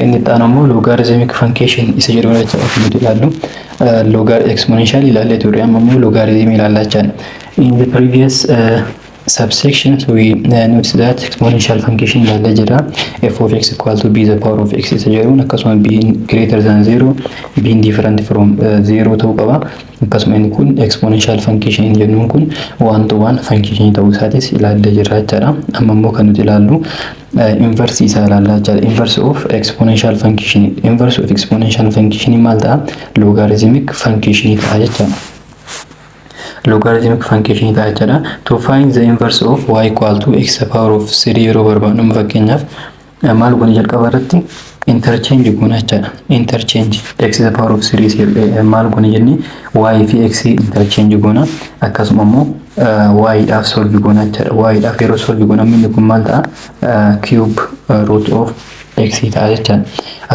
inni itti aanu immoo logarithmic function isa jedhudha jechuudha kan nuti ilaallu. Exponential ilaallee ture, amma immoo logarithm ilaallaa jechuudha. In the previous subsections we noticed that exponential function ilaallee jira. F of x equal to b the power of x isa jedhuun akkasuma being greater than 0 being different from 0 ta'uu qaba. Akkasuma inni kun exponential function jennuun kun one to one function ta'uu isaatis ilaallee jira jechuudha. Amma immoo kan nuti ilaallu inverse isa ilaallaa jechuudha. Inverse of exponential function. Inverse of exponential function maal ta'a? Logarithmic function ta'a jechuudha. Logarithmic function ta'a jechuudha. To find the inverse of y equal to x the power of 3 yeroo barbaadnu fakkeenyaaf maal goone jalqaba irratti interchange goona jechuudha. Interchange x the power of 3 maal goone jennee y fi x interchange goona. Akkasuma immoo y dhaaf solve goona jechuudha. Y dhaaf yeroo solve goona inni kun maal ta'a? Cube root of x ta'a jechuudha.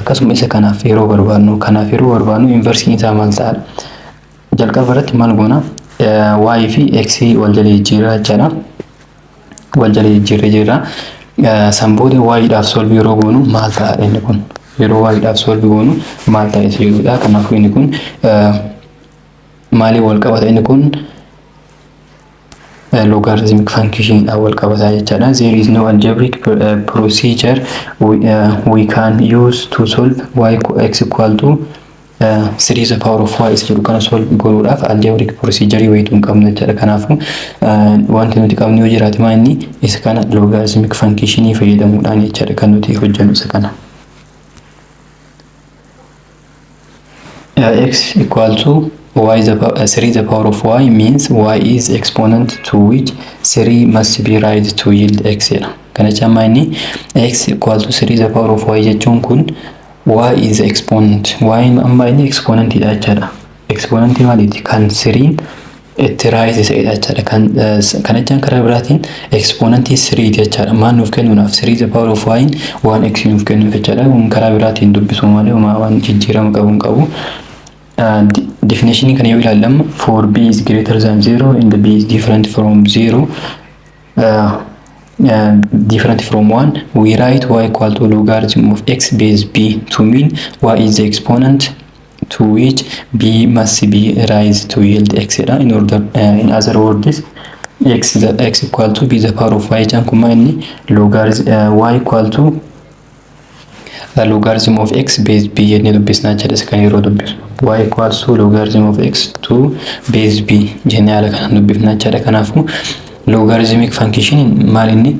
Akkasuma isa kanaaf yeroo barbaadnu inverse isaa maal ta'a? Jalqaba irratti maal goona? Y fi x wal jala jijjiirraa jechuudha. Wal jala jijjiirree jira. San booda y dhaaf solve yeroo goonu maal ta'a inni kun? Yeroo y dhaaf solve goonu maal ta'a isa jedhudha. Kanaafuu inni kun maaliin wal qabata? Inni kun logarithmic function dhaan wal qabata jechuudha. There is no algebraic procedure we can use to solve y x equal to 3 the power of y isa jedhu kana solve gochuudhaaf algebraic procedure wayituu hin qabnu jechuudha. Kanaafuu wanti nuti qabnu yoo jiraate maal inni isa kana logarithmic function fayyadamuudhaan jechuudha kan nuti hojjennu isa kana. X equal to y the 3 the power of y means y is exponent to which 3 must be raised to yield x jedha. Kana jechuun inni x equal to 3 the power of y jechuun kun y is exponent. Y amma inni exponent dha jechuudha. Exponent maaliiti? Kan 3 itti raise isa jechuudha. Kana jechuun karaa biraatiin exponent 3 jechuudha. Maal nuuf kennuudhaaf 3 the power of y 1x nuuf kennuuf jechuudha. Kun karaa biraatiin dubbisu malee waan jijjiirama qabu. Definition kan yoo ilaallamu for b is greater than 0 and b is different from 0 different from 1 we write y equal to logarithm of x base b to mean y is the exponent to which b must be raised to yield x in order in other words x equal to b the power of y jan kuma inni logarithm y equal to the logarithm of x base b jennee dubbisnaa jedha kan yeroo dubbisu y equals to logarithm of x to base b jennee haala kanaan dubbifnaa jedha. Kanaafuu logarithmic function maal inni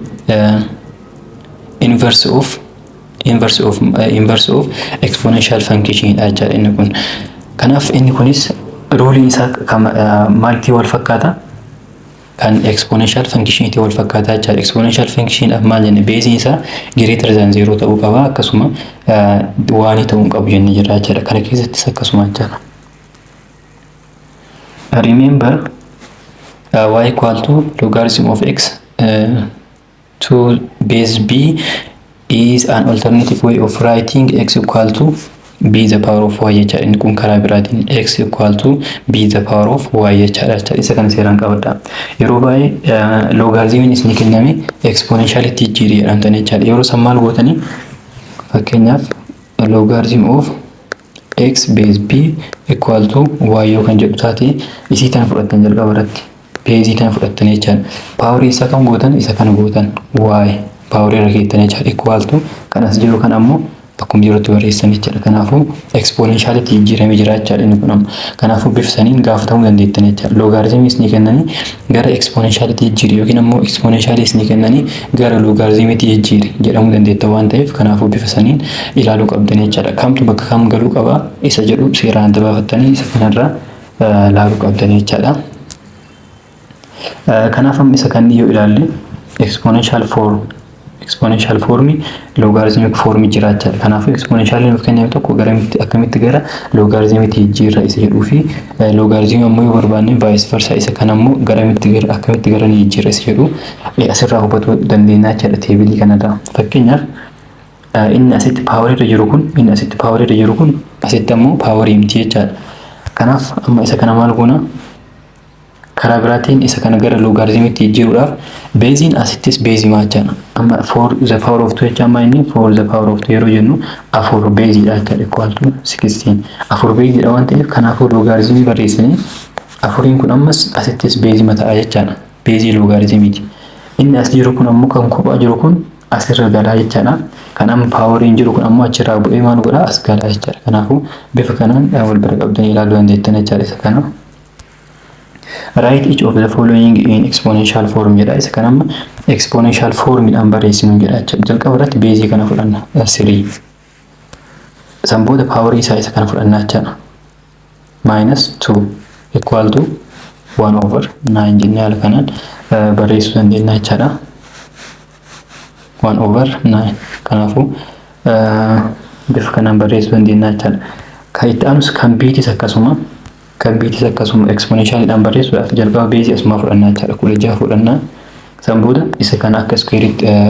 inverse of exponential function dha jechuudha inni kun. Kanaaf inni kunis rule isaa maaltii wal fakkaata? Kan exponential function wal fakkaata jechuudha. Exponential function maal jenne base isaa greater than 0 ta'uu qaba. Akkasuma waan ta'uu qabu jennee jira jechuudha. Kana keessattis akkasuma jechuudha. Remember y equal to logarithm of x to base b is an alternative way of writing x equal to b the power of y jechuudha. Inni kun karaa biraatiin x equal to b the power of y jechuudha. Isa kan seeraan qabadha. Yeroo baay'ee logaritmiin isin kenname exponentiality jijjiiree jedhamtan jechuudha. Yeroo san maal gootanii fakkeenyaaf logarithm of x base b equal to y yoo kan jedhu taate isii tan fudhattan jalqaba irratti base tan fudhattan jechuudha. Power isa kan gootan isa kan gootan y power irra keettanii jechuudha. Equal to kan as jiru kan ammoo akkuma jirutti barreessan jechuudha. Kanaafuu exponentiality jijjiiramee jira jechuudha inni kun ammoo. Kanaafuu bifsaniin gaafatamuu dandeettan jechuudha. Logarithmiis ni kennanii gara exponentiality jijjiiri yookiin ammoo exponentialis ni kennanii gara logarithmiitti jijjiiri jedhamuu dandeetta waan ta'eef kanaafuu bifsaniin ilaaluu qabdan jechuudha. Kamtu bakka kam galuu qaba isa jedhu seeraan adda baafattanii isa kanarraa ilaaluu qabdan jechuudha. Kanaaf amma isa kan yoo ilaalle exponential form logarithmic form jiraachaa. Kanaafuu exponential nuuf kenname tokko akkamitti gara logarithmiitti jijjiirra isa jedhuu fi logarithm ammoo yoo barbaanne vice versa isa kan ammoo akkamitti gara ni jijjiirra isa jedhu asirraa hubachuu dandeenya jechuudha teebilii kanarraa. Fakkeenyaaf inni asitti power irra jiru kun asitti ammoo power miti jechaadha. Kanaaf amma isa kana maal goona? Karaa biraatiin isa kana gara logarithmiitti jijjiiruudhaaf beeziin asittis beezii maachana. amma 4 the power of 2 jecha amma inni 4 the power of 2 yeroo jennu 4 base dha jechuudha equal to 16 4 base dha waan ta'eef kanaafuu logaritmii barreessanii afuriin kun ammas asittis base mataa jechaadha base logarithmiiti inni as jiru kun ammoo kan kophaa jiru kun asirra galaa jechaadha kan amma poweriin jiru kun ammoo achirraa bu'ee maal godha as galaa jechaadha kanaafuu bifa kanaan wal bira qabdanii ilaaluu dandeettan jechaadha isa kana write each of the following in exponential form jedha isa kana amma exponential form dhaan barreessinu jedha jechuudha jalqaba irratti base kana fudhanna 3 sanbooda power isaa isa kana fudhanna jechaadha minus 2 equal to 1 over 9 jennee haala kanaan barreessuu dandeenya jechaadha 1 over 9 kanaafuu bifa kanaan barreessuu dandeenya jechaadha kan itti aanus kan biitis akkasuma exponential dhaan barreessuudhaaf jalqaba base asuma fudhannaa jechaadha 16 fudhannaa sanbooda isa kana akka square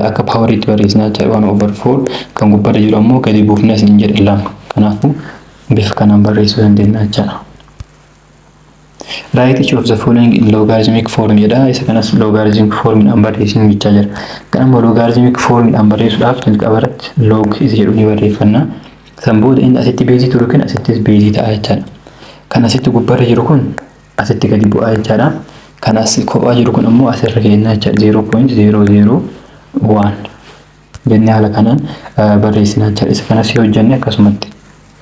akka power itti barreessinaa jechaadha 1 over 4 kan gubbaarra jiru ammoo gadi buufnee isin jedhe lama kanaafuu bifa kanaan barreessuu dandeenya jechaadha write each of the following in logarithmic form jedha isa kanas logarithmic form dhaan barreessinu jechaa jira kan amma logarithmic form dhaan barreessuudhaaf jalqaba irratti log isa jedhu ni barreeffanna sanbooda inni asitti base turu kan asittis base ta'a jechaadha kan asitti gubbaarra jiru kun asitti gadi bu'aa jechaadha kan as kophaa jiru kun ammoo asirra keenyaa jechaadha 0.001 jennee haala kanaan barreessinaa jechaadha isa kanas yoo hojjenne akkasumatti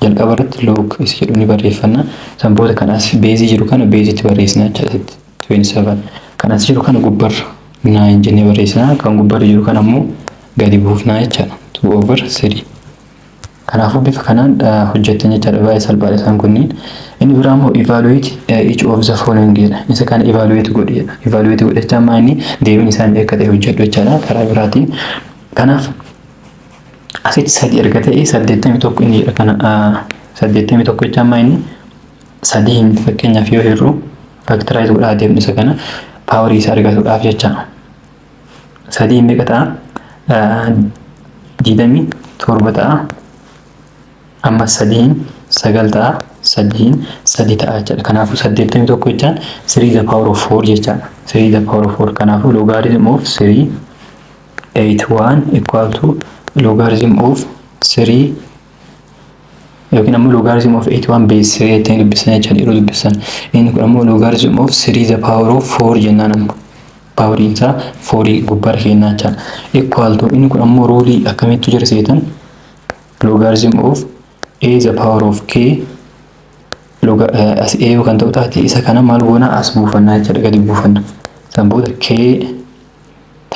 jalqaba irratti log isa jedhu ni barreeffanna sanbooda kan as base jiru kana base itti barreessinaa jechaadha 27 kan as jiru kana gubbaarra 9 jennee barreessinaa kan gubbaarra jiru kana ammoo gadi buufnaa jechaadha 2 over 3 kanaafuu bifa kanaan hojjettan jechaadha baay'ee salphaadha isaan kunniin inni biraa immoo evaluate each of the following jedha isa kana evaluate godhi jedha evaluate godhachaa maa inni deebiin isaan akka ta'e hojjedhu jechaadha karaa biraatiin kanaaf asitti 3 erga ta'e 81 inni jedha kana 81 jechaa maa inni 3 fakkeenyaaf yoo hirru factorize godhaa deemnu isa kana power isaa argatuudhaaf jecha 3 meeqa ta'a 27 ta'a amma 3 9 ta'a 3 ta'a jechaadha kanaafuu 81 jechaan 3 the power of 4 jechaadha 3 the power of 4 kanaafuu logarithm of 3 81 equal to logarithm of 3 yookiin ammoo logarithm of 81 base 3 ittiin dubbisan jechaadha yeroo dubbisan inni kun ammoo logarithm of 3 the power of 4 jennaan ammoo power isaa 4 gubbaarra kennaa jechaadha equal to inni kun ammoo ruulii akkamitti jira seetan logarithm of a the power of k as a kan ta'u taate isa kana maal goona as buufannaa jechaadha gadi buufanna sanbooda k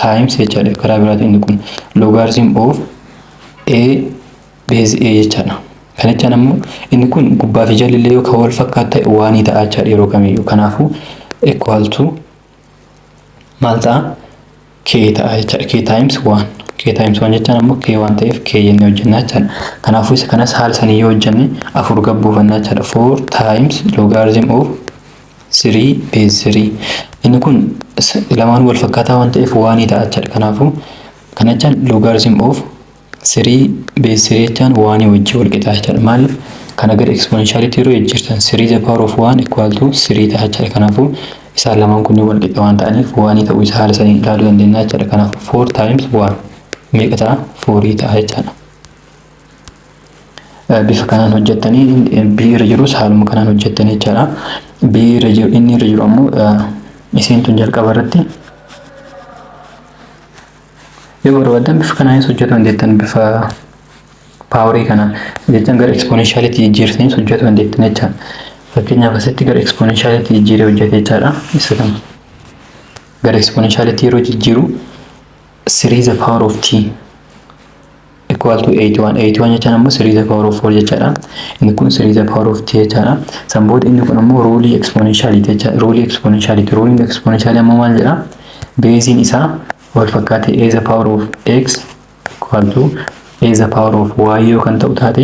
times jechaadha karaa biraatiin inni kun logarithm of a base a jechaadha kana jechaan ammoo inni kun gubbaa fi jalli illee yoo wal fakkaatu ta'e waan ta'a jechaadha yeroo kamiyyuu kanaafuu equal to maal ta'a k ta'a jechaadha k times 1 k times 1 jechaan ammoo k waan ta'eef k jennee hojjennaa jechaadha kanaafuu isa kanas haala sanii yoo hojjenne afur gabbuufannaa jechaadha 4 times logarithm of 3 base 3 inni kun lamaan wal fakkaataa waan ta'eef waan ta'a jechaadha kanaafuu kana jechaan logarithm of 3 base 3 jechaan waan wajjii wal qixaa jechaadha maaliif kana gara exponentiality yeroo jijjiirtan 3 the power of 1 equal to 3 ta'a jechaadha kanaafuu isaan lamaan kunniin wal qixa waan ta'aniif waan ta'uu isaa haala sanii ilaaluu dandeenya jechaadha kanaafuu 4 times 1 meeqa ta'a 4 ta'a jechaadha bifa kanaan hojjettanii b irra jirus haaluma kanaan hojjettanii jechaadha b irra jiru inni irra jiru ammoo isiin tun jalqaba irratti yoo barbaadan bifa kanaanis hojjetu dandeettan bifa paaworii kanaan jechaan gara exponentiality jijjiirtanii hojjetu dandeettan jechaadha fakkeenyaaf asitti gara exponentiality jijjiiree hojjete jechaadha isa kana gara exponentiality yeroo jijjiiru 3 the power of t equal to 81 jechaan ammoo 3 the power of 4 jechaadha inni kun 3 the power of t jechaadha sanbooda inni kun ammoo ruulii exponentiality jechaadha ruulii exponentiality ammoo maal jedha beeziin isaa wal fakkaate a the power of x equal to a the power of y yoo kan ta'u taate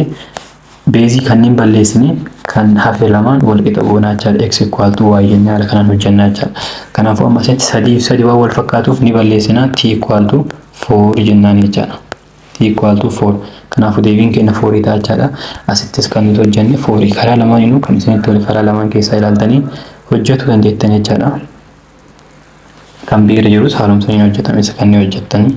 beezii kanneen balleessine kan hafe lamaan wal qixa goonaa jechaadha x equal to y jennee haala kanaan hojjennaa jechaadha kanaafuu amma asitti 3 waan wal fakkaatuuf ni balleessinaa t equal to 4 jennaan jechaadha t equal to 4 kanaafuu deebiin keenya 4 ta'a jechaadha asittis kan nuti hojjenne 4 karaa lamaan inuu kan isinitti tole karaa lamaan keessaa ilaaltanii hojjetu dandeettan jechaadha kan biira jirus haalumsanii hojjetame isa kanneen hojjettanii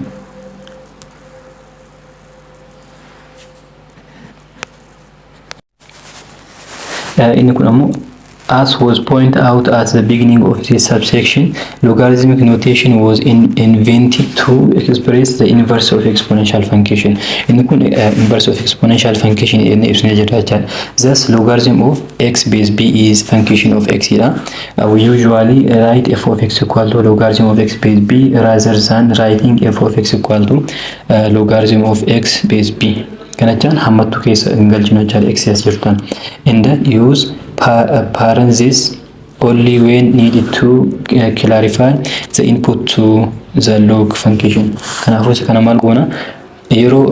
inni kun ammoo as was pointed out at the beginning of this subsection, logarithmic notation was invented to express the inverse of exponential function. In inverse of exponential function in thus logarithm of x base b is function of x. We usually write f of x equal to logarithm of x base b rather than writing f of x equal to logarithm of x base b. Kanachaan hammattu keessa galchinu jechaadha x as jirtan. And use parentheses only when needed to clarify the input to the log function. Kanaafuu isa kana maal goona yeroo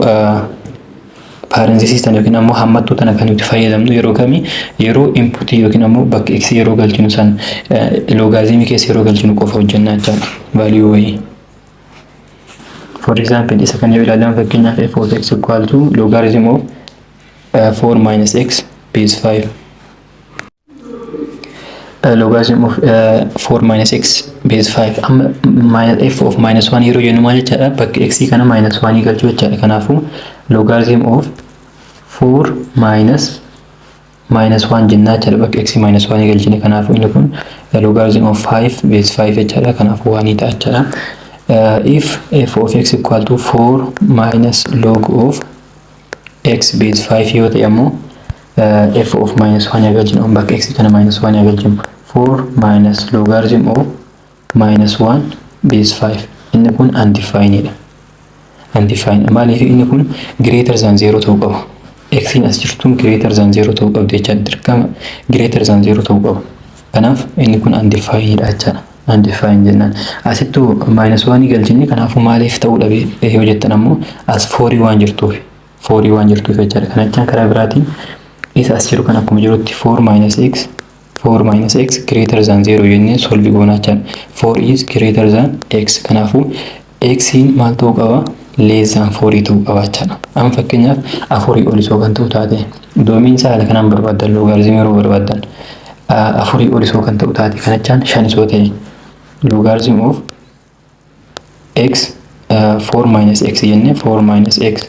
parentheses tan yookiin ammoo hammattuu tana kan nuti fayyadamnu yeroo kamii yeroo input yookiin ammoo bakka x yeroo galchinu san logaritmii keessa yeroo galchinu qofa hojjannaa jechaadha value wayii. For example, isa kan yoo ilaalan fakkeenyaaf f of x equal to logarithm of 4 minus x base 5. Logarithm of 4 minus x base 5 minus f of minus 1 yeroo jennu maal jechaadha bakka x kana minus 1 galchuu jechaadha. Kanaafuu logarithm of 4 minus 1 jennaa jechaadha bakka x minus 1 galchine. Kanaafuu inni kun logarithm of 5 base 5 jechaadha. Kanaafuu 1 ta'a jechaadha. If f of x equal to 4 minus log of x base 5 yoo ta'e ammoo f of minus 1 agalchinu bakka x kana minus 1 agalchinu 4 minus logarithm of minus 1 base 5 inni kun undefined dha. Undefined maaliif inni kun greater than 0 ta'uu qaba. x in as jirtuun greater than 0 ta'uu qabdi jechaadha. Dirqama greater than 0 ta'uu qaba. Kanaaf inni kun undefined dha jechaadha. Undefined jennaan asittuu minus 1 galchine kanaafuu maaliif ta'uu dhabe yoo jettan ammoo as 4 waan jirtuuf jechaadha. Kana jechaan karaa biraatiin isa as jiru kan akkuma jirutti 4 minus x greater than 0 jennee solve goonaa jechaadha. 4 is greater than x. Kanaafuu x maal ta'uu qaba less than 4 ta'uu qaba jechaadha. Amma fakkeenyaaf 4 ol isoo kan ta'u taate doomiin isaa haala kanaan barbaadan logaritmii yeroo barbaadan 4 ol isoo kan ta'u taate kana jechaan 5 isoo ta'e logarithm of x 4 minus x jennee 4 minus x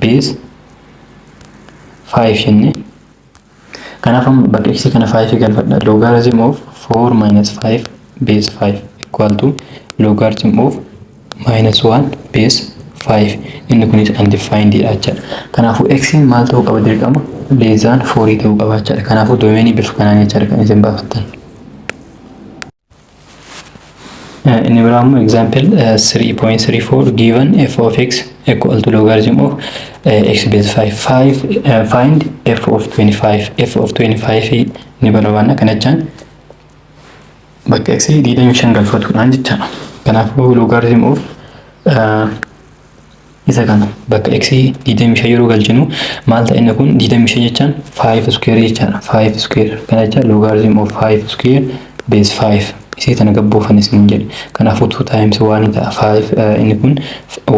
base 5 jennee. Kanaaf bakka x kana 5 galfadha. Logarithm of 4 minus 5 base 5 equal to logarithm of minus 1 base 5. Inni kunis undefined dha jechaadha. Kanaafuu x maal ta'uu qaba dirqama less than 4 ta'uu qaba jechaadha. Kanaafuu doomeenii bifa kanaan jechaadha kan isin baafattan. Inni biraa immoo example 3.34 given f of x equal to logarithm of x base 5 find f of 25. F of 25 ni barbaanna kana jechaan bakka x 25 galfatuudhaan jechaadha. Kanaafuu logarithm of isa kana bakka x 25 yeroo galchinu maal ta'a inni kun 25 jechaan 5 square jechaadha. 5 square kana jechaan logarithm of 5 square base 5 isii tana gabbuufan isin jedhe. Kanaafuu 2 times 1 ta'a 5 inni kun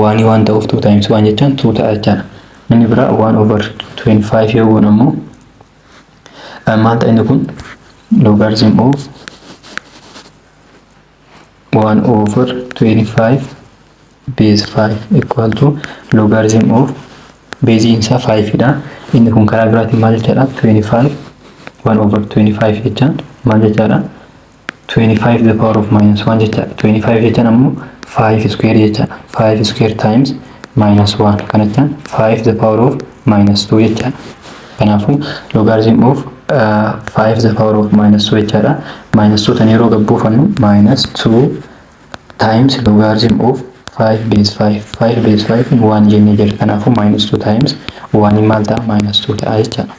1 ta'uuf 2 times 1 jechaan 2 ta'a jechaadha. Inni biraa 1 over 25 yoo goon ammoo maal ta'a inni kun logarithm of 1 over 25 base 5 equal to logarithm of base insa 5 dha. Inni kun karaa biraatiin maal jechaadha 25 1 over 25 jechaan maal jechaadha 25 to the power of minus 1 jechaadha. 25 jechaan ammoo 5 square jechaadha. 5 square times minus 1 kana jechaan 5 to the power of minus 2 jechaadha. Kanaafuu logarithm of 5 to the power of minus 2 jechaadha. Minus 2 tan yeroo gabbuufannu minus 2 times logarithm of 5 base 5 5 base 5 in 1 jennee jira. Kanaafuu minus 2 times 1 maal ta'a minus 2 ta'a jechaadha.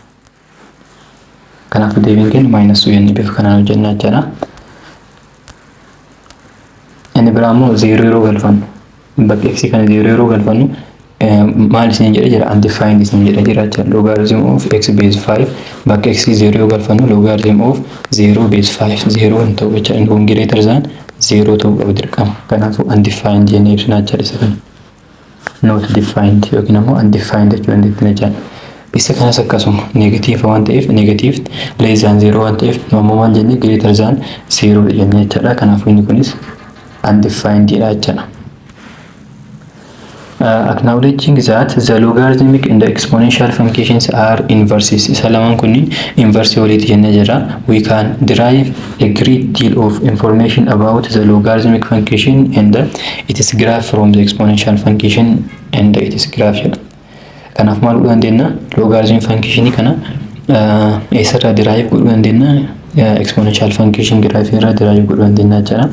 Kanaafuu deebiin keenya minus 2 jennee bifa kanaan hojjennaa jechaadha. Inni biraa immoo 0 yeroo galfannu bakka x kana 0 yeroo galfannu maal isin jedhe jira undefined isin jedhe jira jechaadha. Logarithm of x base 5 bakka x 0 yoo galfannu logarithm of 0 base 5 0 hin ta'u jechaadha. Inni kun greater than 0 ta'uu qaba dirqama. Kanaafuu undefined jennee ibsinaa jechaadha isa kana. Not defined yookiin ammoo undefined jechuu dandeettina jechaadha. Isa kanas akkasuma negative waan ta'eef negative less than 0 waan ta'eef ammoo maal jennee greater than 0 jennee jechaadha. Kanaafuu inni kunis undefined dha jechaadha. acknowledging that the logarithmic and the exponential functions are inverses. Isa lamaan kunniin inverse waliiti jennee jirra. We can derive a great deal of information about the logarithmic function and its graph from the exponential function and its graph jedha. Kanaaf maal godhuu dandeenya? Logarithmic function kana eessarraa derive godhuu dandeenya? Exponential function graph irraa derive godhuu dandeenya jechuudha.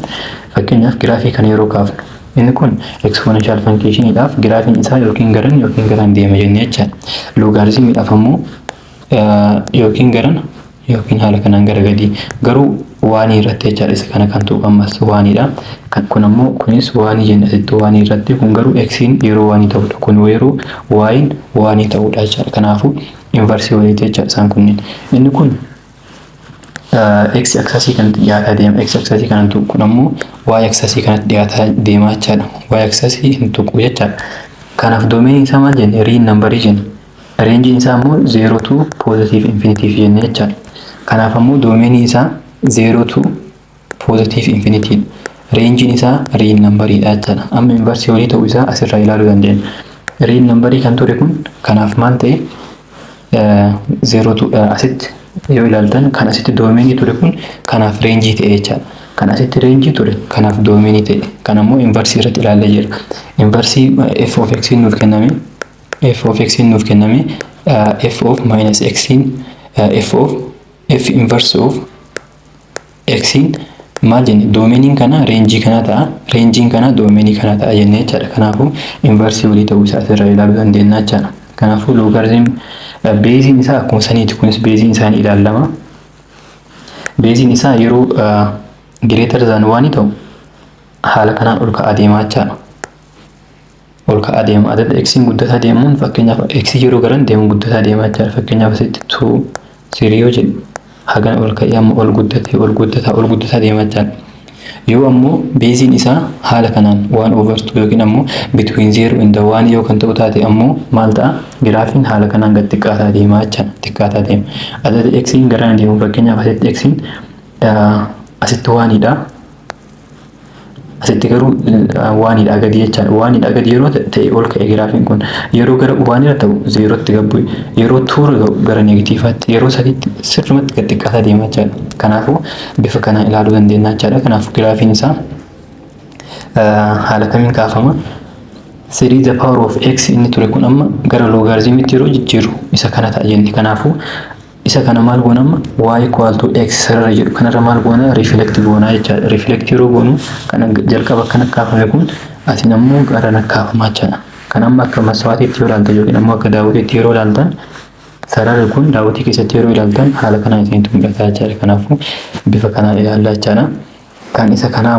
Fakkeenyaaf graafii kana yeroo kaafnu inni kun exponential function idhaaf graafiin isaa yookiin garan deema jennee jechuudha. Logarithm idhaaf ammoo yookiin garan yookiin haala kanaan gara gadii garuu waan irratti jechuudha. Isa kana kan tuqu ammas waanidha. Kun ammoo kunis waan jenna asitti waan irratti kun garuu x'n yeroo waan ta'udha. Kun yeroo y'in waan ta'udha jechuudha. Kanaafuu inverse waliiti jechuudha isaan kunniin. Inni kun x axis kanatti dhiyaataa deema. X axis kanatti kun ammoo y axis kanatti dhiyaataa deema jechuudha. Y axis hin tuqu jechuudha. Kanaaf domain isaa maal jenna? Real number jenna. Range isaa ammoo 0 to positive infinity jenna jechuudha. Kanaaf ammoo domain isaa 0 to positive infinity. Range isaa real number dha jechuudha. Amma inverse walii ta'uu isaa asirraa ilaaluu dandeenya. Real number kan ture kun kanaaf maal ta'e 0 to asitti yoo ilaaltan kan asitti domain ture kun kanaaf range ta'e jechuudha. Kan asitti range ture kanaaf domain ta'e. Kan ammoo inverse irratti ilaallee jira. Inverse f of x nuuf kenname f of x nuuf kenname f of minus x f inverse of x maal jenne domain kana range kana ta'a, range kana domain kana ta'a jennee jechuudha. Kanaafuu inverse walii ta'uu isaa asirraa ilaaluu dandeenya jechuudha. Kanaafuu logarithm base isaa akkuma saniiti. Kunis base isaa ni ilaalama. Base isaa yeroo greater than 1 ta'u haala kanaan ol ka'aa deemaa jechuudha. Ol ka'aa deema. Adda x guddataa deemuun fakkeenyaaf x yeroo garan deemu guddataa deemaa jechuudha. Fakkeenyaaf asitti 2 3 yoo jedhu hagan ol ka'ee amma ol guddataa deemaa jechuudha. Yoo ammoo base isaa haala kanaan 1/2 yookiin ammoo between 0 and 1 yoo kan ta'u taate ammoo maal ta'a? Graafiin haala kanaan gad xiqqaataa deemaa jechuudha. Xiqqaataa deema. Adda x garaan deemu fakkeenyaaf asitti x asitti 1dha. Asitti garuu 1dha gadi jechuudha. 1dha gadi yeroo ta'e ol ka'e graafiin kun yeroo gara 1 irra ta'u 0tti gabbu yeroo 2 gara negatiivaatti yeroo sadiitti sirrumatti gad xiqqaataa deema jechuudha. Kanaafuu bifa kanaan ilaaluu dandeenya jechuudha. Kanaafuu graafiin isaa haala kamiin kaafama? 3 the power of x inni ture kun amma gara logarithmitti yeroo jijjiiru isa kana ta'a jenni. Kanaafuu isa kana maal goona amma y equal to x sarara jedhu kanarra maal goona reflect goona jechuudha. Reflect yeroo goonu kana jalqaba kana kaafame kun asin ammoo gara nakkaafama jechuudha. Kan amma akka maswaatiitti yoo ilaaltan yookiin ammoo akka daawwitiitti yeroo ilaaltan sararri kun daawwitii keessatti yeroo ilaaltan haala kanaan isinitti mul'ata jechuudha. Kanaafuu bifa kanaan ilaallaa jechuudha. Kan isa kana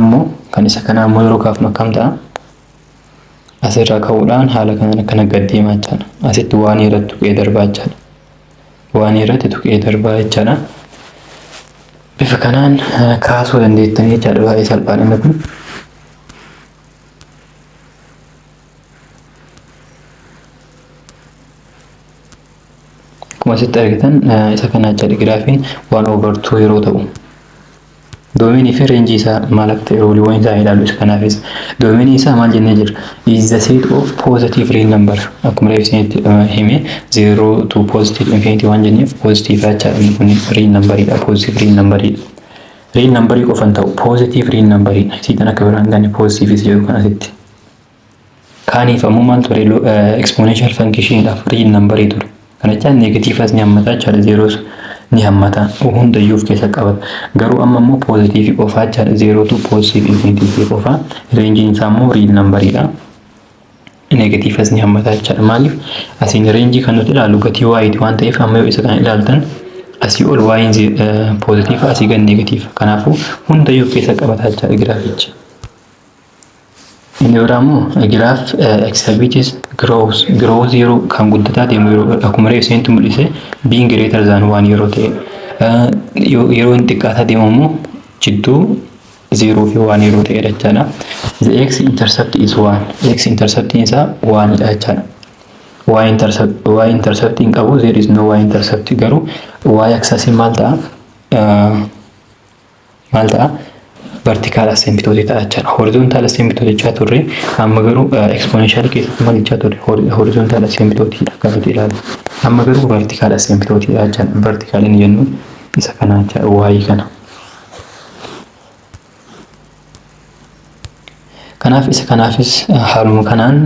ammoo yeroo kaafnu akkam ta'a? Asirraa ka'uudhaan haala kanaan akkana gad deemaa jechuudha. Asitti waan irratti tuqee darbaa jechuudha. Waan irratti tuqee darbaa jechuudha. Bifa kanaan kaasuu dandeettanii jechuudha. Baay'ee salphaadha inni kun. Akkuma asitti argitan isa kana jechuudha. Graafiin 1/2 yeroo ta'u domain fi range isaa maal akka ta'e rooliiwwan isaa ilaallu. Isa kanaafis domain isaa maal jennee jira? Is the set of positive real number. Akkuma reefsinitti hime 0 to positive infinity waan jenneef positive jechuudha. Inni kun real numberidha. Positive real numberidha. Real numberii qofan ta'u positive real numberidha. Siitan akka biraan ganne positive is jedhu kan asitti. Kaaniif ammoo maal ture? Exponential functionidhaaf real numberii ture. Kana jechaan negative as ni hammata jechuudha. Zeros ni hammata hundayyuu of keessa qabata. Garuu amma immoo positive qofaa jechuudha. 0 to positive infinity qofaa. Range isaa immoo real numberidha. Negative as ni hammata jechuudha. Maaliif asiin range kan nuti ilaallu gatii y waan ta'eef amma yoo isa kana ilaaltan asii ol y positive asii gad negative. Kanaafuu hundayyuu of keessa qabata jechuudha graafichi. Inni biraa immoo graaf exhibits growth yeroo kan guddataa deemu yeroo akkuma reefsinitti mul'ise being greater than 1 yeroo ta'e yeroo inni xiqqaataa deemu immoo jidduu 0 fi 1 yeroo ta'e jechuudha. The x intercept is 1. X intercept isaa 1 dha jechuudha. Y intercept hin qabu. There is no y intercept. Garuu y axis maal ta'a? vertical asymptote ta'a jechuudha. Horizontal asymptote jechaa turre amma garuu exponential keessatti maal jechaa turre horizontal asymptote kan nuti ilaalu. Amma garuu vertical asymptote ta'a jechuudha. Vertical inni jennu isa kana jechuudha waa'ee kana. Kanaaf isa kanaafis haaluma kanaan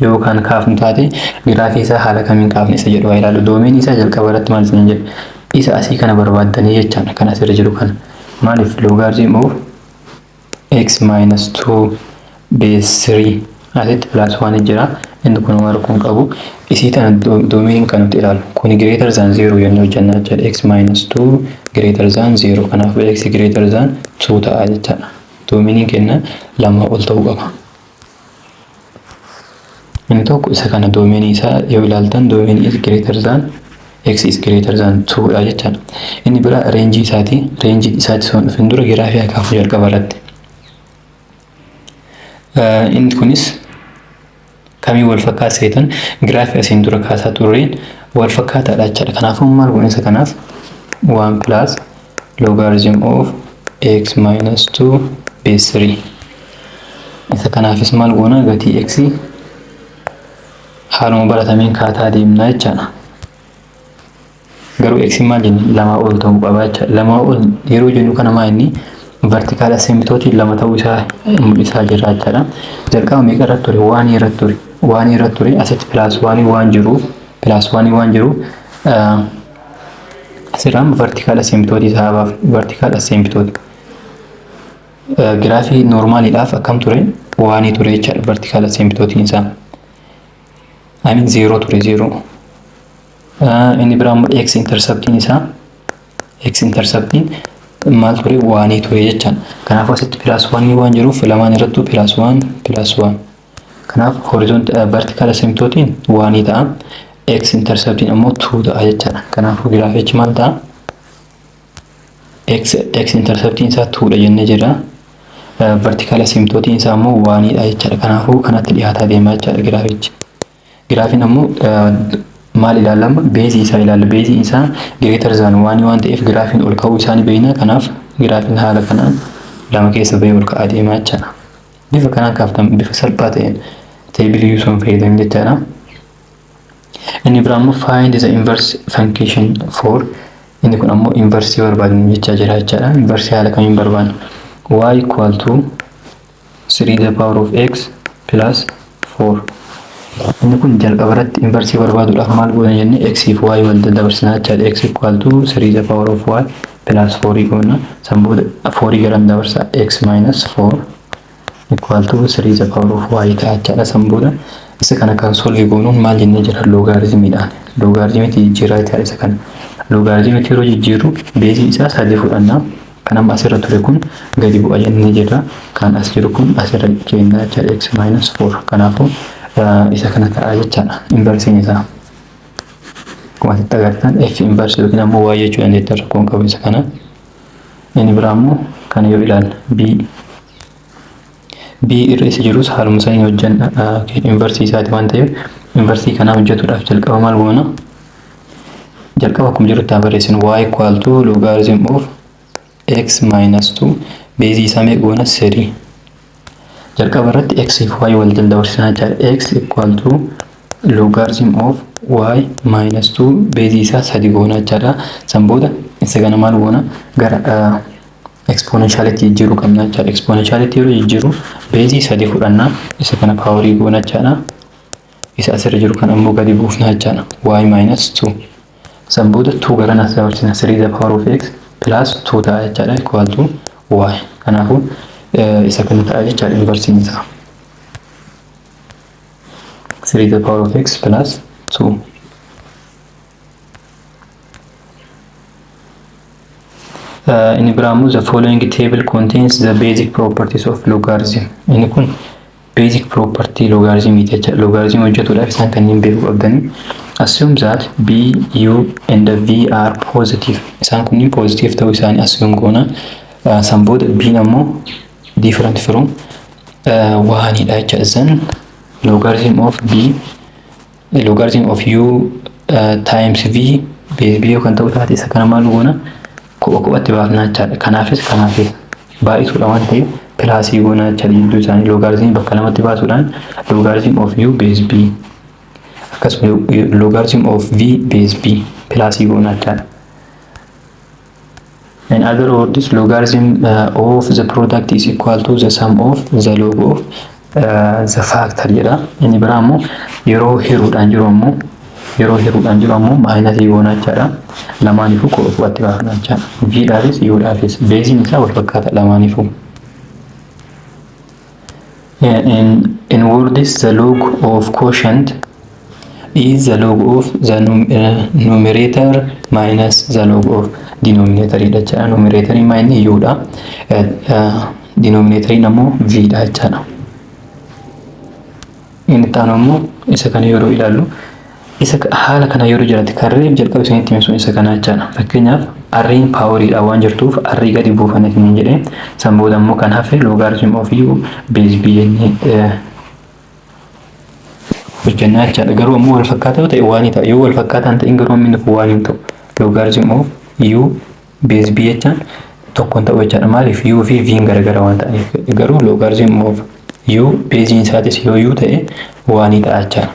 yookaan kaafnu taate giraafii isaa haala kamiin kaafne isa jedhu ilaalu. Doomeen isaa jalqaba irratti maal isin jedhu isa asii kana barbaaddanii jechaadha kan asirra jiru kana. Maaliif logarithm of x minus 2 base 3 asitti plus 1 jira. Inni kun waan kun qabu isii tana doomeen kan nuti ilaalu. Kun greater than 0 yennoo hojjannaa jechaadha. X minus 2 greater than 0 kanaaf x greater than 2 ta'a jechaadha. Doomeen kenna lama ol ta'uu qaba. Inni tokko isa kana doomeen isaa yoo ilaaltan doomeen is greater than x is greater than 2 dha jechaadha. Inni bira range isaati son dhufin dura giraafii akaafu jalqaba irratti. Inni kunis kamii wal fakkaatan giraafii asiin dura kaasaa turreen wal fakkaataadha jechaadha. Kanaafuu maal goone isa kanaaf 1 plus logarithm of x minus 2 base 3. Isa kanaafis maal goona gatii x haaluma baratameen kaataa deemnaa jechaadha. Garuu x maal jenni lama ol ta'uu qaba jechaadha. Lama ol yeroo jennu kana maa inni vertical asymptote lama ta'uu isaa mul'isaa jira jechaadha. Jalqaba meeqa irratti ture? 1 irratti ture. 1 irratti ture asitti plus 1 waan jiruuf asirraan vertical asymptote isaa baaf vertical asymptote giraafii normaaliidhaaf akkam ture? 1 ture jechaadha vertical asymptote isaa. I mean 0 ture 0. Inni biraa immoo x intercepting isaa x intercepting maal ture 1 ture jechaadha. Kanaaf asitti plus 1 waan jiruuf lamaan irrattuu plus 1. Kanaaf horizontal vertical asymptote 1 ta'a. X intercepting ammoo 2 ta'a jechaadha. Kanaafuu giraafichi maal ta'a? X intercepting isaa 2 dha jennee jirra. Vertical asymptote isaa immoo 1 dha jechaadha. Kanaafuu kanatti dhiyaataa deemaa jechaadha giraafichi. Giraafiin ammoo maal ilaalama? Beezii isaa ilaalla. Beezii isaa greater than 1 waan ta'eef giraafiin ol ka'uu isaa ni beekna. Kanaaf giraafiin haala kanaan lama keessa bahee ol ka'aa deemaa jechaadha. Bifa kanaan kaaftan bifa salphaa ta'een teebilii yuusuun fayyadamu jechaadha. Inni biraa immoo find the inverse function for inni kun ammoo inversii barbaadnu jechaa jira jechaadha. Inversii haala kamiin barbaadna? Y equal to 3 the power of x plus 4. Inni kun jalqaba irratti inversii barbaaduudhaaf maal goona jenne x fi y wal dabarsinaa jechaadha. X equal to 3 the power of y plus 4 goona. Sanbooda 4 garam dabarsa x minus 4 equal to 3 the power of y ta'a jechaadha. Sanbooda isa kana kan solve goonuun maal jennee jira? Logaritmiidhaan. Logaritmiitti jijjiirraa jechaadha isa kana. Logaritmiitti yeroo jijjiirru beezii isaa 3 fudhannaa. Kan amma asirra ture kun gadi bu'a jennee jirra. Kan as jiru kun asirra kennaa jechaadha x minus 4. Kanaafuu isa kana ta'a jechaadha inversiin isaa. Akkuma asitti agartan f inverse yookiin ammoo y jechuudha jecha rakkoon qabu isa kana. Inni biraa ammoo kana yoo ilaalle b irra isa jirus haaluma isaa hin hojjanna inversii isaati waan ta'eef inversii kana hojjetuudhaaf jalqaba maal goona? Jalqaba akkuma jirutti barreessinu y equal to logarithm of x minus 2 beezii isaa meeqa goona? 3. Jalqaba irratti x fi y wal dabarsinaa jechaadha. X equal to logarithm of y minus 2 beezii isaa 3 goona jechaadha. San booda isa kana maal goona? Gara exponentiality jijjiiruu qabna jechaadha. Exponentiality yeroo jijjiirru beezii 3 fudhannaa isa kana paawarii goona jechaadha. Isa asirra jiru kan ammoo gadi buufnaa jechaadha. Y minus 2. San booda 2 gara nas dabarsina 3 the power of x plus 2 ta'a jechaadha equal to y. Kanaafuu isa kana ta'a jechaadha inversiin isaa. 3 the power of x plus 2. Inni biraa immoo the following table contains the basic properties of logarithm. Inni kun basic property logarithmii jecha logarithm hojjetuudhaaf isaan kanneen beekuu qabdanii. Assume that b, u and v are positive. Isaan kunniin positive ta'uu isaanii assume goona. San booda b ammoo different from 1 dha jecha. Then logarithm of b logarithm of u times v base b kan ta'u taate isa kana maal goona? Kophatti baafnaa jechaadha. Kanaafis baay'isuudha waan ta'eef pilaasii goonaa jechaadha jidduu isaanii loogaarizimii bakka lamatti baasuudhaan loogaarizim of u base b akkasuma loogaarizim of v base b pilaasii goonaa jechaadha. In other words, logarithm of the product is equal to the sum of the log of the factor jedha. Inni biraa immoo yeroo hiruudhaan jiru ammoo maayinasii goonaa jechaadha. Lamaaniifuu kophaatti baafnaa jechaadha. V dhaafis U dhaafis beeziin isaa wal fakkaata lamaaniifuu. In words, the log of quotient is the log of the numerator minus the log of denominator jechaadha. Numerator inni U dha. Denominator ammoo V dha jechaadha. Inni taanu ammoo isa kana yeroo ilaallu isa haala kana yeroo jiraate karree jalqaba isinitti himsu isa kana jechaadha. Fakkeenyaaf arriin paaworiidha waan jirtuuf arrii gadi buufanneef hin jedhee san booda ammoo kan hafe logarithm of u base b jennee hojjannaa jechaadha. Garuu ammoo wal fakkaataa ta'e waan ta'a yoo wal fakkaataan ta'in garuu inni waan hin ta'u logarithm of u base b jechaan tokkoon ta'u jechaadha. Maaliif u fi v garagara waan ta'aniif garuu logarithm of u beeziin isaatis yoo u ta'e waan ta'a jechaadha.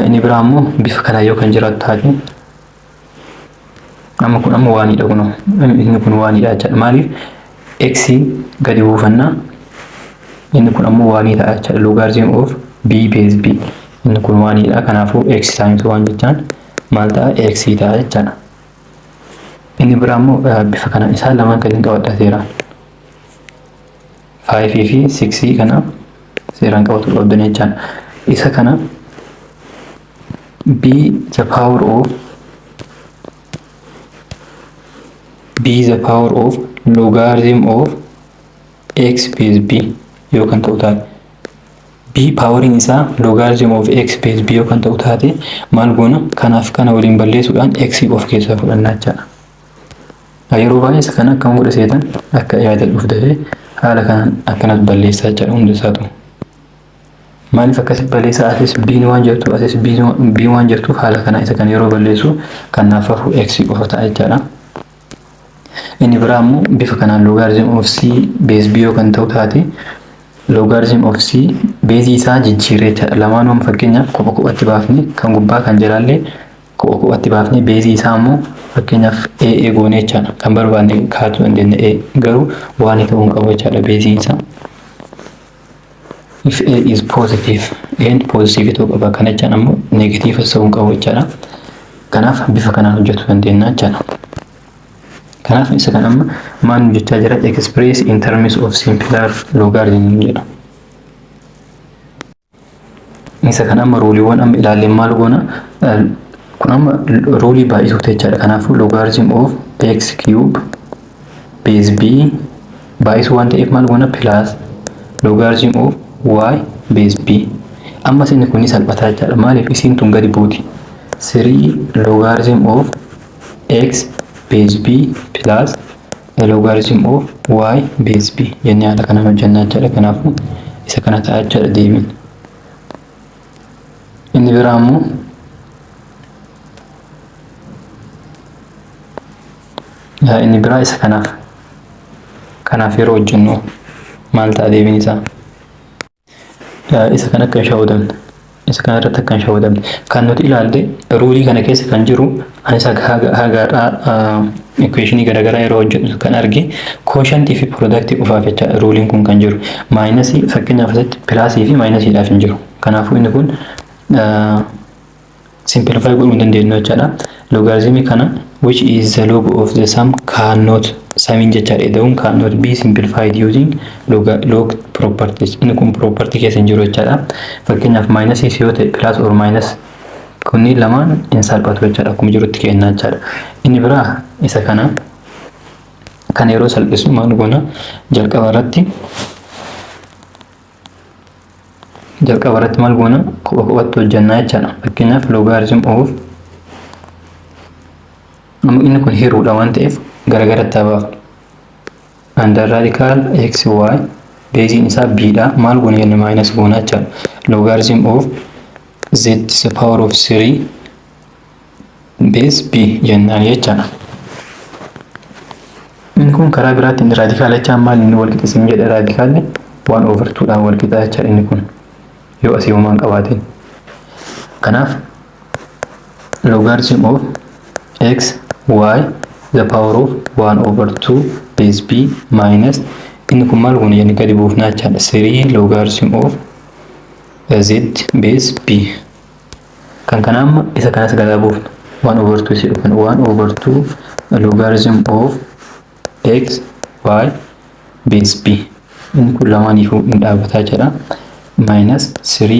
Inni biraa ammoo bifa kanaa yoo kan jiraatu taate amma kun ammoo waanidha kun inni kun waanidha jechaadha. Maaliif x gadi buufannaa inni kun ammoo waanii ta'a jechaadha. Logarithm of b base b inni kun waanidha. Kanaafuu x times 1 jechaan maal ta'a x ta'a jechaadha. Inni biraa ammoo bifa kanaan isaan lamaan kan qabadhateera. 5 fi 6 kana seeraan qabatu qabdan jechaadha. Isa kana b the power of logarithm of x base b yoo kan ta'u taate b powering isaa logarithm of x base b yoo kan ta'u taate maal goona kanaaf kana waliin balleessuudhaan x of keessaa fudhannaa jechaadha. Yeroo baay'ee isa kana akkam godha seetan akka yaadadhuuf dafee haala kanaan akkanas balleessaa jechaadha hunda isaatu. Maaliif akkasi balleessaa asis b waan jirtu asis b waan jirtuuf haala kana isa kan yeroo balleessu kan naafafu x qofa ta'a jechaadha. Inni biraa immoo bifa kanaan logarithm of c base b yoo kan ta'u taate logarithm of c beezii isaa jijjiirree jechaadha. Lamaanuu fakkeenyaaf kophatti baafne kan gubbaa kan jalaallee kophatti baafne beezii isaa immoo fakkeenyaaf a goonee jechaadha. Kan barbaanne kaa'uu dandeenya a garuu waan ta'uu hin qabu jechaadha beeziin isaa. If a is positive and positive ta'uu qaba kana jechaan ammoo negative ta'uu hin qabu jechaadha. Kanaaf bifa kanaan hojjechuu dandeenya jechaadha. Kanaaf isa kan amma maal jechaa jira express in terms of simpler logarithm jedha. Isa kan amma ruuliiwwan amma ilaallee maal goona kun amma ruulii baay'isuu jechaadha. Kanaafuu logarithm of x cube base b baay'isuu waan ta'eef maal goona plus logarithm of y base b. Amma isin kun salphataa jechaadha. Maaliif isiin tun gadi buuti 3 logarithm of x base b plus logarithm of y base b jennee haala kanaan hojjannaa jechaadha. Kanaafuu isa kana ta'a jechaadha deebiin. Inni biraa ammoo inni biraa isa kanaaf yeroo hojjennu maal ta'a deebiin isaa. Isa kan akka shaawwadamne isa kana irratti akka shaawwadamne kan nuti ilaalle ruulii kana keessa kan jiru anis hagaadhaa equationii garaagaraa yeroo hojjetu kan arge quotient fi product qofaaf jecha ruuliin kun kan jiru maayinasii fakkeenyaaf asitti pilaasii fi maayinasiidhaaf hin jiru. Kanaafuu inni kun simplify godhuu dandeenya jechaadha. Logarithm kana which is the log of the sum cannot samiin jechaadha. Ida'uun cannot be simplified using log properties. Inni kun property keessa hin jiru jechaadha. Fakkeenyaaf maayinasii yoo ta'e plus or minus kunni lamaan hin salphatu jechaadha. Akkuma jirutti kennaa jechaadha. Inni biraa isa kana kan yeroo salphisu maal goona jalqaba irratti maal goona qophatti hojjannaa jechaadha. Fakkeenyaaf logarithm of inni kun hiruudha waan ta'eef garagaratti habaaf under radical x y beeziin isaa b dha. Maal goona jenne minus goona jechaadha. Logarithm of z is the power of 3 base b jennaan jechaadha. inni kun karaa biraatiin raadikaalachaan maal inni wal qixa isin jedhe raadikaalli 1 over 2 dhaan wal qixa jecha inni kun yoo asii uumaan qabaateen. Kanaaf logarithm of x y the power of 1 over 2 base b minus inni kun maal kun yani gadi buufnaa jechaadha 3 logarithm of z base b kan kanaamma isa kanas gada buufna 1 over 2 si dhufan 1 over 2 logarithm of x y base b inni kun lamaaniifuu hin dhaabataa jedha minus 3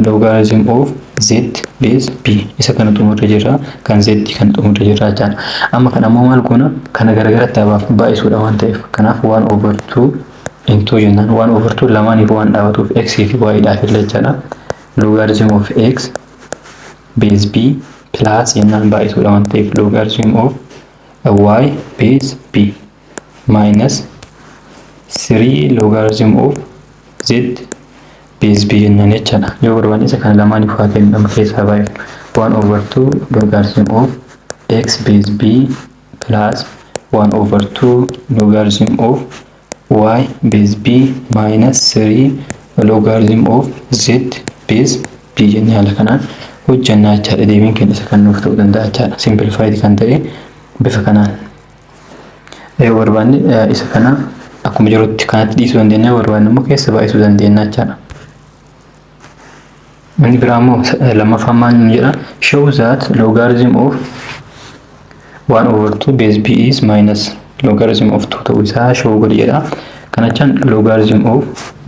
logarithm of z base b isa kana xumurre jirra kan z kan xumurre jirra jaan amma kana ammoo maal goona kana garagaratti abaaf baay'isuudha waan ta'eef kanaaf 1 over 2 into jennaan 1 over 2 lamaaniifuu waan dhaabatuuf x fi y dhaaf illee jechaadha logarithm of x base b plus jennaan baay'isuudha waan ta'eef logarithm of y base b minus 3 logarithm of z base b jennaan jechaadha yoo barbaanne isa kana lamaaniif haa kennu amma keessaa baay'ee 1 over 2 logarithm of x base b plus 1 over 2 logarithm of y base b minus 3 logarithm of z base b jennee haala kanaan hojjannaa jechaadha deebiin keenya isa kan nuuf ta'uu danda'a jechaadha simplified kan ta'e bifa kanaan yoo barbaanne isa kana akkuma jirutti kanatti dhiisuu dandeenya barbaanne immoo keessa baay'isuu dandeenya jechaadha. Inni biraa immoo lammaffaan maal jedha show that logarithm of 1 over 2 base b is minus logarithm of 2 ta'uu isaa show godhi jedha kanachaan logarithm of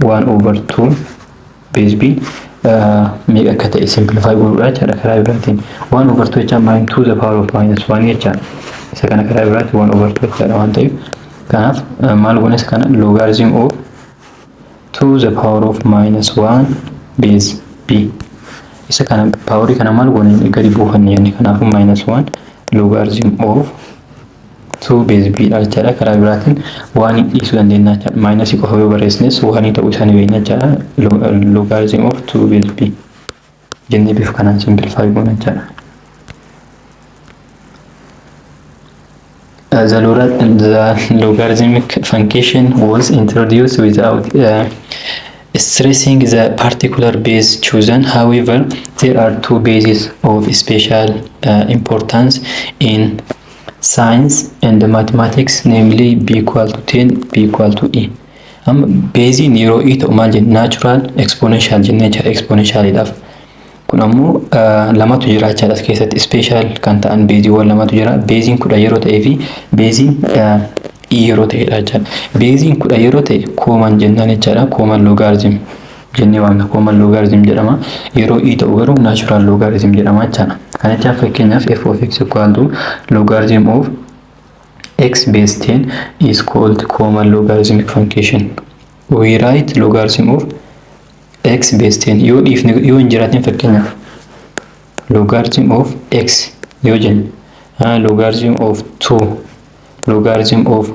1 over 2 base b meeqa akka ta'e simplify godhuudha jechaadha karaa biraatiin 1 over 2 jechaan maal 2 the power of minus 1 jechaadha isa kana karaa biraatiin 1 over 2 jechaadha waan ta'eef kanaaf maal goone isa kana logarithm of 2 the power of minus 1 base b isa kana power kana maal goone gadi buufanne yani kanaaf minus 1 logarithm of 2 base b dha jechaadha karaa biraatiin waan dhiisuu dandeenya jechaadha minus qofa yoo barreessines waan ta'uu isaanii beekna jechaadha logarithm of 2 base b jennee bifa kanaan simplify goona jechaadha. The logarithmic function was introduced without stressing the particular base chosen. However, there are two bases of special importance in science and mathematics, namely b equal to 10, b equal to e. Base zero e to natural exponential nature exponential idaf. Kun ammoo lamatu jira jechaadha keessatti special kan ta'an beeziiwwan lamatu jira beeziin 10 yeroo ta'ee fi beeziin e yeroo ta'edha jechaadha beeziin 10 yeroo ta'e common jennaan jechaadha common logarithm jennee waamna common logarithm jedhama yeroo e ta'u garuu natural logarithm jedhama jechaadha kana jecha fakkeenyaaf f of x equal to logarithm of x base 10 is called common logarithmic function. We write logarithm of x base 10 yoo hin jiraatin fakkeenyaaf logarithm of x yoo jenna logarithm of 2 logarithm of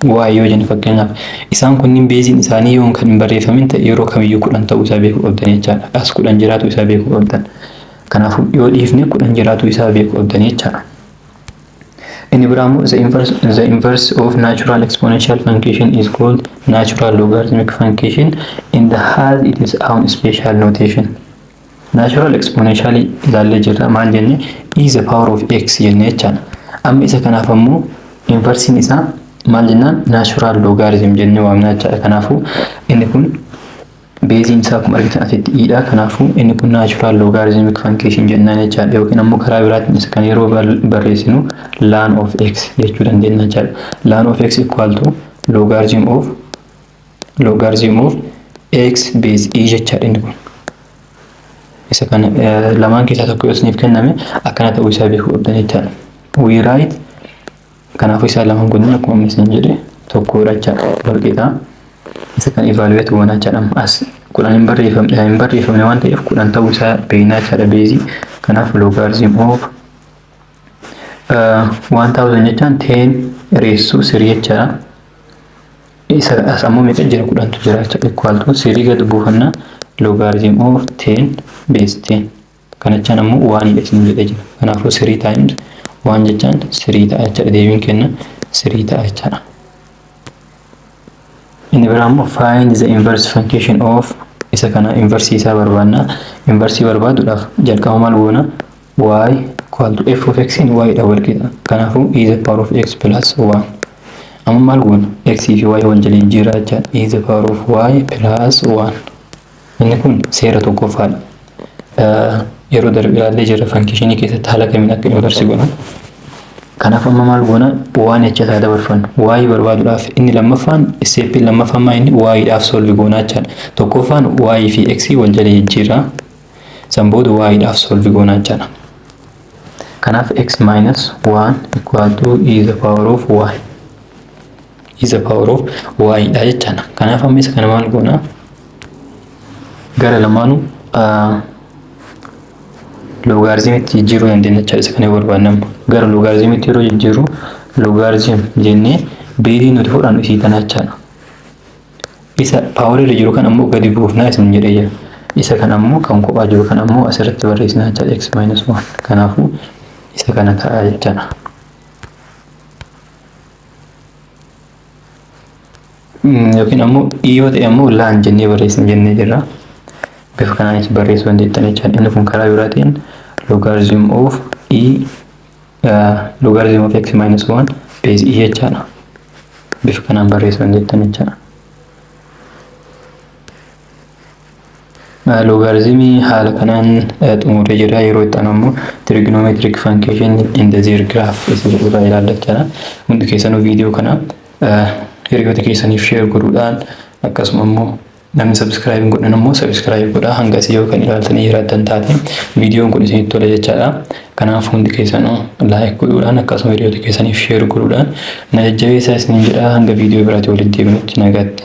y yoo jenna fakkeenyaaf isaan kunniin beeziin isaanii yoo kan hin barreeffamin ta'e yeroo kamiyyuu 10 ta'uu isaa beekuu qabdan jechaadha as 10 jiraatu isaa beekuu qabdan kanaafuu yoo dhiifne 10 jiraatu isaa beekuu qabdan jechaadha. In Ibrahim, the inverse of natural exponential function is called natural logarithmic function and has its own special notation. Natural exponential ilalle jirra maal jenne is the power of x jenne jechaadha. Amma isa kanaaf ammoo inversiin isaa maal jennaan natural logarithm jenne waamna jechaadha. Kanaafuu inni kun beeziin isaa akkuma argitan asitti e dha kanaafuu inni kun natural logarithmic function jennaan jechaadha yookiin ammoo karaa biraatiin isa kan yeroo barreessinu ln of x jechuu dandeenya jechaadha ln of x equal to logarithm of x base e jechaadha inni kun isa kana lamaan keessaa tokko yoo isiniif kenname akkana ta'uu isaa beekuu qabdan jechaadha we write kanaafuu isaa lamaan kun akkuma isin jedhe tokkodha jechaadha walqixa isa kan evaluate goona jechaadha as 10 hin barreeffamne waan ta'eef 10 ta'uu isaa beekna jechaadha beezii kanaaf logarithm of 1000 jechaan 10 raised to 3 jechaadha isa as ammoo meeqa jira 10 tu jira jechaadha equal to 3 gad buufanna logarithm of 10 base 10 kana jechaan ammoo 1 isin jedhe jira kanaafuu 3 times 1 jechaan 3 ta'a jechaadha. Deebiin kenna 3 ta'a jechaadha. Inni biraa immoo find the inverse function of isa kana inverse isaa barbaanna. Inverse barbaaduudhaaf jalqaba maal goona? Y equal to f of x in y dha wal qixa. Kanaafuu e the power of x plus 1. Amma maal goona? X fi y wal jala jijjiirraa jechaadha. E the power of y plus 1. Inni kun seera tokkoffaadha. Yeroo darbe ilaallee jirra function keessatti haala kamiin akka inverse goona. Kanaaf amma maal goona? Waan jecha dabarfannu. Y barbaaduudhaaf inni lammaffaan step lammaffaan inni y dhaaf solve goonaa jechaadha. Tokkoffaan y fi x wal jala jijjiirraa. San booda y dhaaf solve goonaa jechaadha. Kanaaf x minus 1 equal to e the power of y. E the power of y dha jechaadha. Kanaaf amma isa kana maal goona? Gara lamaanuu logaritmitti jijjiiruu dandeenya jechaadha. Isa kana barbaannamu gara logaritmitti yeroo jijjiirru logarithm jennee beelii nuti fudhannu isii kana jechaadha. Isa power irra jiru kan ammoo gadi buufnaa isin jedhee jira. Isa kan ammoo kan kophaa jiru kan ammoo asirratti barreessina jechaadha. X minus 1. Kanaafuu isa kana ta'a jechaadha. Yookiin ammoo yoo ta'e ammoo laan jennee barreessina jennee jirra. Bifa kanaanis barreessuu dandeettan jechaadha. Inni kun karaa biraatiin logarithm of x minus 1 base e jechaadha. Bifa kanaan barreessuu dandeettan jechaadha. Logarithmii haala kanaan xumuree jira. Yeroo itti aanu ammoo trigonometric function in the zero graph isa jedhurraa ilaalla jechaadha. Hundi keessanuu viidiyoo kana hiriyoota keessaniif share godhuudhaan akkasuma immoo namni subscribe godhan immoo subscribe godhaa. Hanga asii yoo kan ilaaltanii jiraattan taate viidiyoon kun isinitti tola jechaadha. Kanaaf hundi keessanuu like godhuudhaan akkasuma hiriyoota keessaniif share godhuudhaan na jajjabeessaa isiniin jedha. Hanga viidiyoo biraatti walitti deebinutti nagaatti.